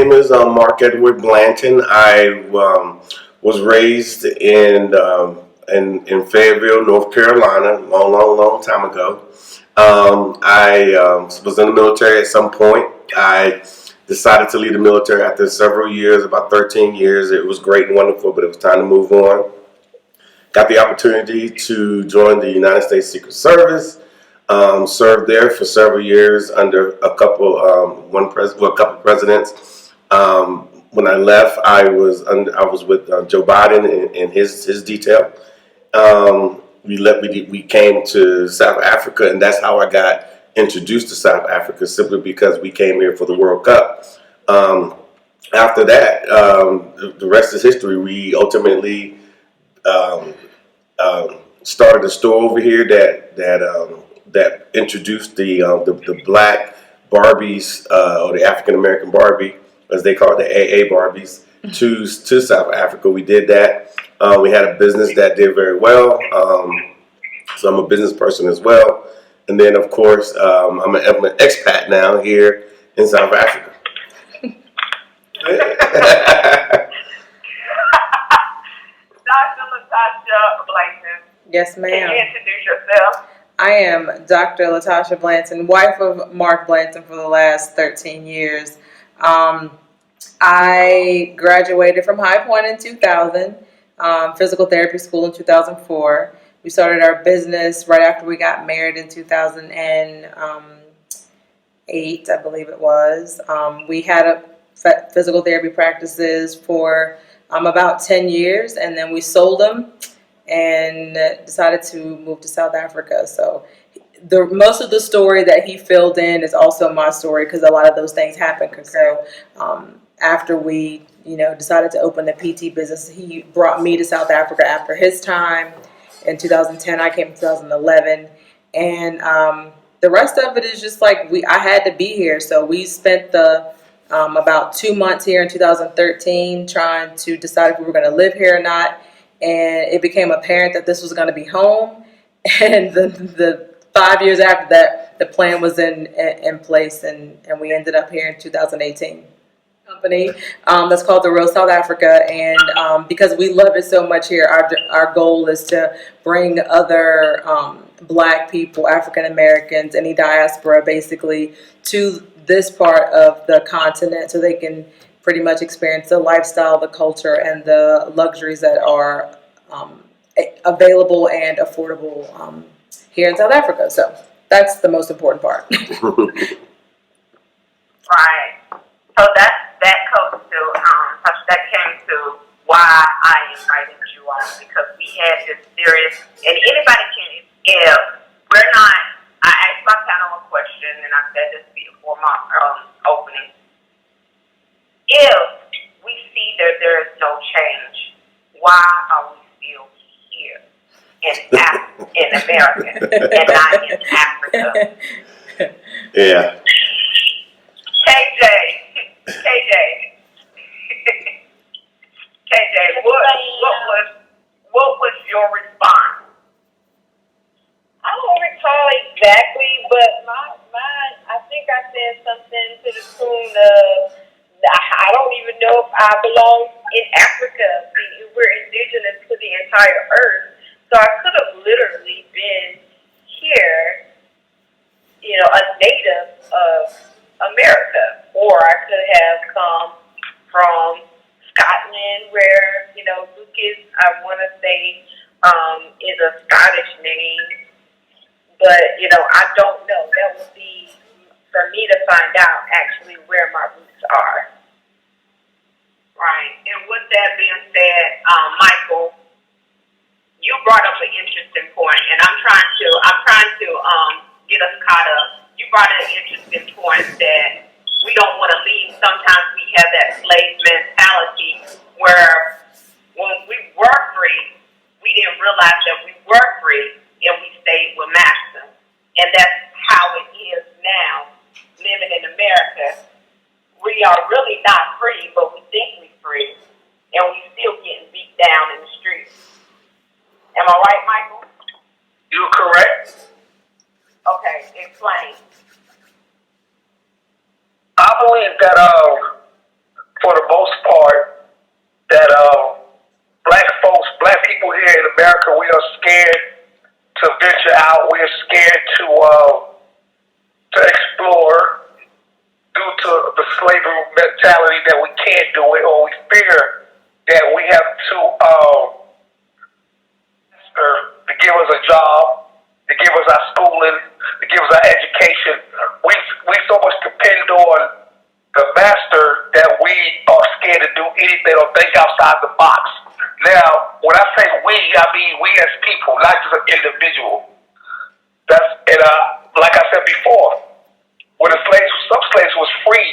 name is Mark Edward Blanton. I was raised in Fayetteville, North Carolina, long time ago. I was in the military at some point. I decided to leave the military after several years, about 13 years. It was great and wonderful, but it was time to move on. Got the opportunity to join the United States Secret Service. Served there for several years under a couple, a couple presidents. When I left, I was with Joe Biden in his detail. We came to South Africa, and that's how I got introduced to South Africa, simply because we came here for the World Cup. After that, the rest is history. We ultimately started a store over here that introduced the black Barbies, or the African American Barbie, as they call it, the AA Barbies, to South Africa. We did that. We had a business that did very well. So I'm a business person as well. And then, of course, I'm an expat now here in South Africa. Dr. Latasha Blanton. Yes, ma'am. Can you introduce yourself? I am Dr. Latasha Blanton, wife of Mark Blanton for the last 13 years. I graduated from High Point in 2000, physical therapy school in 2004. We started our business right after we got married in 2008, I believe it was. We had a physical therapy practices for about 10 years, and then we sold them and decided to move to South Africa. So most of the story that he filled in is also my story, because a lot of those things happened. So after we decided to open the PT business, he brought me to South Africa after his time. In 2010, I came in 2011, and the rest of it is just like I had to be here. So we spent about 2 months here in 2013 trying to decide if we were going to live here or not. And it became apparent that this was going to be home. And the 5 years after that, the plan was in place, and we ended up here in 2018. Company that's called the Real South Africa, and because we love it so much here, our goal is to bring other black people, African Americans, any diaspora basically, to this part of the continent so they can pretty much experience the lifestyle, the culture, and the luxuries that are available and affordable here in South Africa. So that's the most important part. Right. So that came to why I invited you on, because we had this serious, and anybody can, if we're not, I asked my panel a question, and I said this before my opening. If we see that there is no change, why are we still here in America and not in Africa? Yeah. KJ, what was your response? I don't recall exactly, but I think I said something to the tune of, I don't even know if I belong in Africa. We're indigenous to the entire earth. So I could have literally been here, a native of America, or I could have come from Scotland, where, Lucas, I want to say, is a Scottish name. But, I don't know. That would be for me to find out actually where my roots are. Right. And with that being said, Michael, you brought up an interesting point, and I'm trying to get us caught up. You brought an interesting point that we don't want to leave. Sometimes we have that slave mentality where when we were free, we didn't realize that we were free, and we stayed with masters. And that's how it is now, living in America. We are really not free, but we think we're free, and we still getting beat down in the streets. Am I right, Michael? You're correct. Okay, explain. I believe that slavery mentality that we can't do it, or we fear that we have to give us a job, to give us our schooling, to give us our education. We so much depend on the master that we are scared to do anything or think outside the box. Now, when I say we, I mean we as people, not just an individual. Like I said before, when some slaves was free,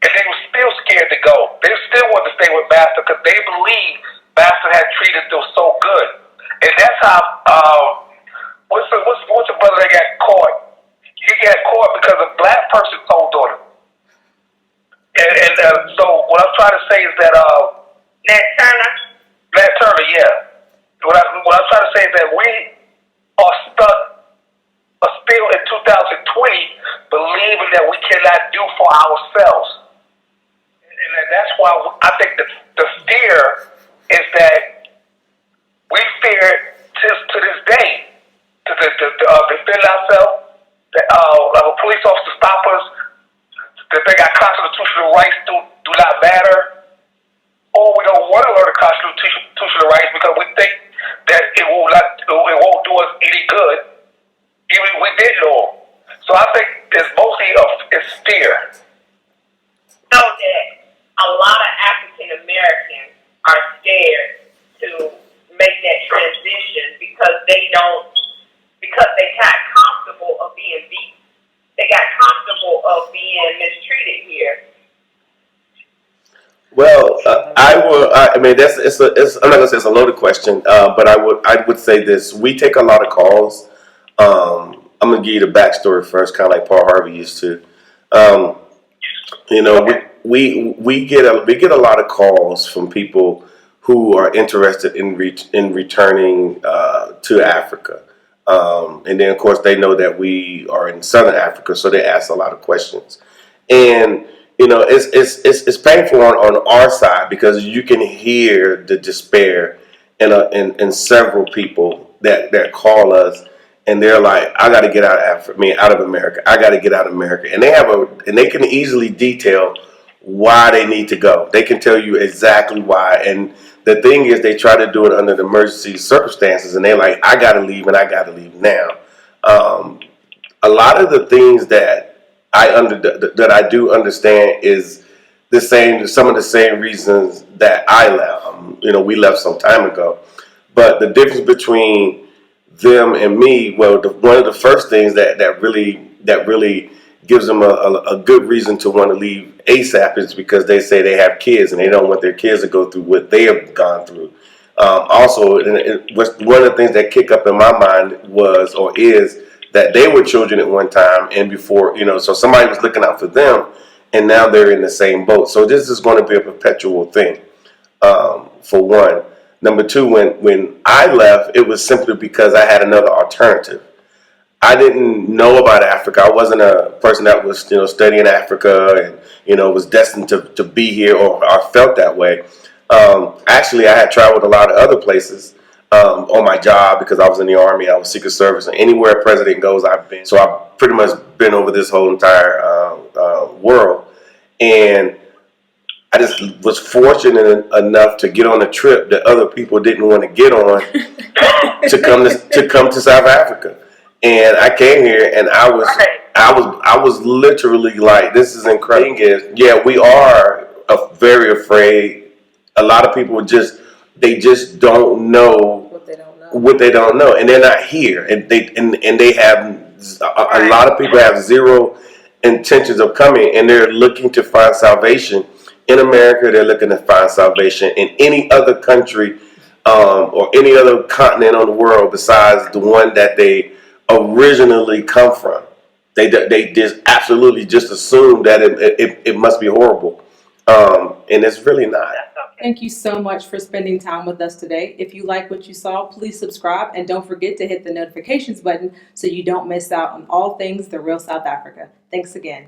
and they were still scared to go. They still wanted to stay with master because they believed master had treated them so good. And that's how. What's the brother that got caught? He got caught because a black person told on him. And so what I'm trying to say is that Nat Turner, yeah. What I'm trying to say is that we are stuck still in 2020 believing that we cannot do for ourselves. And that's why I think the fear is that we fear to this day to defend ourselves. That if a police officer stop us, that they got constitutional rights do not matter, or we don't want to learn the constitutional rights because we think that it won't do us any good, even if we did know them. So I think it's mostly it's fear. Know that a lot of African Americans are scared to make that transition because they got comfortable of being beat. They got comfortable of being mistreated here. Well, I mean, I'm not gonna say it's a loaded question, but I would say this: we take a lot of calls. I'm gonna give you the backstory first, kind of like Paul Harvey used to. We get a lot of calls from people who are interested in returning to Africa, and then of course they know that we are in Southern Africa, so they ask a lot of questions, and it's painful on our side because you can hear the despair in several people that call us. And they're like, I got to get out of America. I got to get out of America. And they can easily detail why they need to go. They can tell you exactly why. And the thing is, they try to do it under the emergency circumstances. And they're like, I got to leave, and I got to leave now. A lot of the things that I do understand is some of the same reasons that I left. We left some time ago. But the difference between them and me, well, one of the first things that really gives them a good reason to want to leave ASAP is because they say they have kids and they don't want their kids to go through what they have gone through. Also, one of the things that kick up in my mind is that they were children at one time and before, so somebody was looking out for them and now they're in the same boat. So this is going to be a perpetual thing, for one. Number two, when I left, it was simply because I had another alternative. I didn't know about Africa. I wasn't a person that was, studying Africa and, was destined to be here or felt that way. Actually, I had traveled a lot of other places on my job because I was in the Army. I was Secret Service, and anywhere a president goes, I've been. So I've pretty much been over this whole entire world, and I just was fortunate enough to get on a trip that other people didn't want to get on to come to South Africa, and I came here and I was literally like, this is incredible. Yeah, we are very afraid. A lot of people just don't know what they don't know, and they're not here, and they have a lot of people have zero intentions of coming, and they're looking to find salvation. In America, they're looking to find salvation in any other country or any other continent on the world besides the one that they originally come from. They just absolutely just assume that it must be horrible, and it's really not. Thank you so much for spending time with us today. If you like what you saw, please subscribe and don't forget to hit the notifications button so you don't miss out on all things The Real South Africa. Thanks again.